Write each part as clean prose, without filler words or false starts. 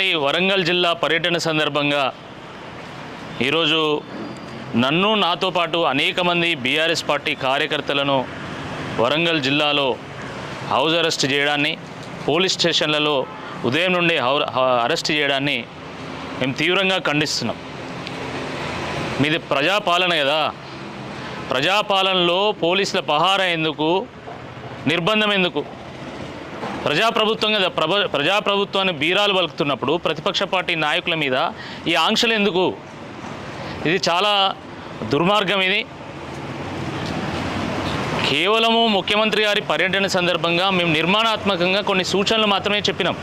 గారి వరంగల్ జిల్లా పర్యటన సందర్భంగా ఈరోజు నాతో పాటు అనేక మంది బీఆర్ఎస్ పార్టీ కార్యకర్తలను వరంగల్ జిల్లాలో హౌస్ అరెస్ట్ చేయడాన్ని, పోలీస్ స్టేషన్లలో ఉదయం నుండి అరెస్ట్ చేయడాన్ని మేము తీవ్రంగా ఖండిస్తున్నాం. మీది ప్రజాపాలన కదా, ప్రజాపాలనలో పోలీసుల పహారా ఎందుకు, నిర్బంధం ఎందుకు? ప్రజాప్రభుత్వం కదా, ప్రజాప్రభుత్వాన్ని బీరాలు పలుకుతున్నప్పుడు ప్రతిపక్ష పార్టీ నాయకుల మీద ఈ ఆంక్షలు ఎందుకు? ఇది చాలా దుర్మార్గం. ఇది కేవలము ముఖ్యమంత్రి గారి పర్యటన సందర్భంగా మేము నిర్మాణాత్మకంగా కొన్ని సూచనలు మాత్రమే చెప్పినాం.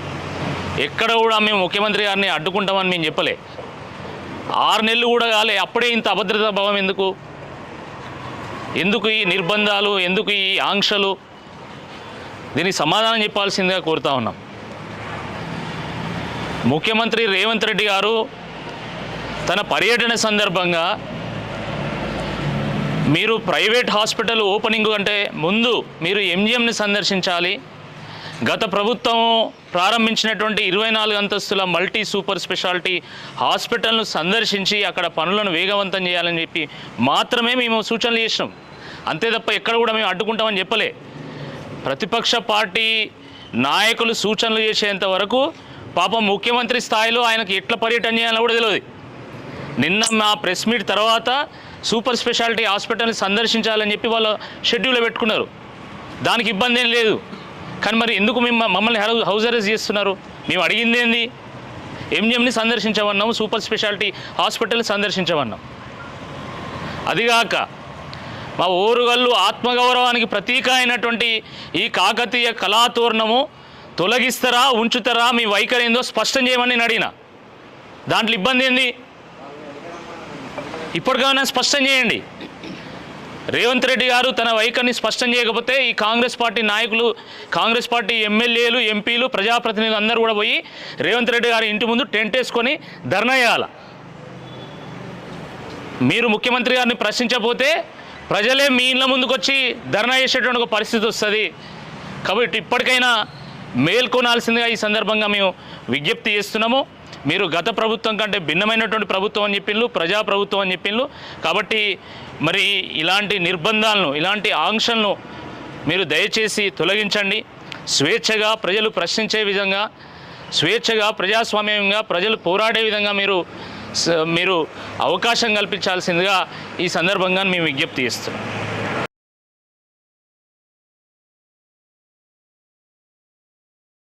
ఎక్కడ కూడా మేము ముఖ్యమంత్రి గారిని అడ్డుకుంటామని మేము చెప్పలే. 6 నెలలు కూడా కాలే, అప్పుడే ఇంత అభద్రతా భావం ఎందుకు? ఎందుకు ఈ నిర్బంధాలు, ఎందుకు ఈ ఆంక్షలు? దీనికి సమాధానం చెప్పాల్సిందిగా కోరుతా ఉన్నాం. ముఖ్యమంత్రి రేవంత్ రెడ్డి గారు తన పర్యటన సందర్భంగా మీరు ప్రైవేట్ హాస్పిటల్ ఓపెనింగ్ అంటే ముందు మీరు ఎంజిఎంని సందర్శించాలి. గత ప్రభుత్వం ప్రారంభించినటువంటి 24 అంతస్తుల మల్టీ సూపర్ స్పెషాలిటీ హాస్పిటల్ను సందర్శించి అక్కడ పనులను వేగవంతం చేయాలని చెప్పి మాత్రమే మేము సూచనలు చేసినాం. అంతే తప్ప ఎక్కడ కూడా మేము అడ్డుకుంటామని చెప్పలే. ప్రతిపక్ష పార్టీ నాయకులు సూచనలు చేసేంత వరకు పాపం ముఖ్యమంత్రి స్థాయిలో ఆయనకి ఎట్లా పర్యటన చేయాలో కూడా తెలియదు. నిన్న మా ప్రెస్ మీట్ తర్వాత సూపర్ స్పెషాలిటీ హాస్పిటల్ని సందర్శించాలని చెప్పి వాళ్ళు షెడ్యూల్లో పెట్టుకున్నారు. దానికి ఇబ్బంది ఏం లేదు. కానీ మరి ఎందుకు మమ్మల్ని హౌస్ అరెస్ట్ చేస్తున్నారు? మేము అడిగింది ఏంది? ఎంజిఎంని సందర్శించమన్నాము, సూపర్ స్పెషాలిటీ హాస్పిటల్ని సందర్శించమన్నాం. అదిగాక మా ఓరుగల్లు ఆత్మగౌరవానికి ప్రతీక అయినటువంటి ఈ కాకతీయ కళాతోరణము తొలగిస్తారా, ఉంచుతారా? మీ వైఖరి ఏందో స్పష్టం చేయమని నేను అడిగిన. దాంట్లో ఇబ్బంది ఏంది? ఇప్పటికైనా స్పష్టం చేయండి. రేవంత్ రెడ్డి గారు తన వైఖరిని స్పష్టం చేయకపోతే ఈ కాంగ్రెస్ పార్టీ నాయకులు, కాంగ్రెస్ పార్టీ ఎమ్మెల్యేలు, ఎంపీలు, ప్రజాప్రతినిధులు అందరూ కూడా పోయి రేవంత్ రెడ్డి గారి ఇంటి ముందు టెంట్ వేసుకొని ధర్నా చేయాల. మీరు ముఖ్యమంత్రి గారిని ప్రశ్నించకపోతే ప్రజలే మీ ఇళ్ళ ముందుకు వచ్చి ధర్నా చేసేటువంటి ఒక పరిస్థితి వస్తుంది. కాబట్టి ఇప్పటికైనా మేల్కొనాల్సిందిగా ఈ సందర్భంగా మేము విజ్ఞప్తి చేస్తున్నాము. మీరు గత ప్రభుత్వం కంటే భిన్నమైనటువంటి ప్రభుత్వం అని చెప్పిండ్రు, ప్రజాప్రభుత్వం అని చెప్పిండ్రు. కాబట్టి మరి ఇలాంటి నిర్బంధాలను, ఇలాంటి ఆంక్షలను మీరు దయచేసి తొలగించండి. స్వేచ్ఛగా ప్రజలు ప్రశ్నించే విధంగా, స్వేచ్ఛగా ప్రజాస్వామ్యంగా ప్రజలు పోరాడే విధంగా మీరు అవకాశం కల్పించాల్సిందిగా ఈ సందర్భంగా మేము విజ్ఞప్తి చేస్తున్నాం.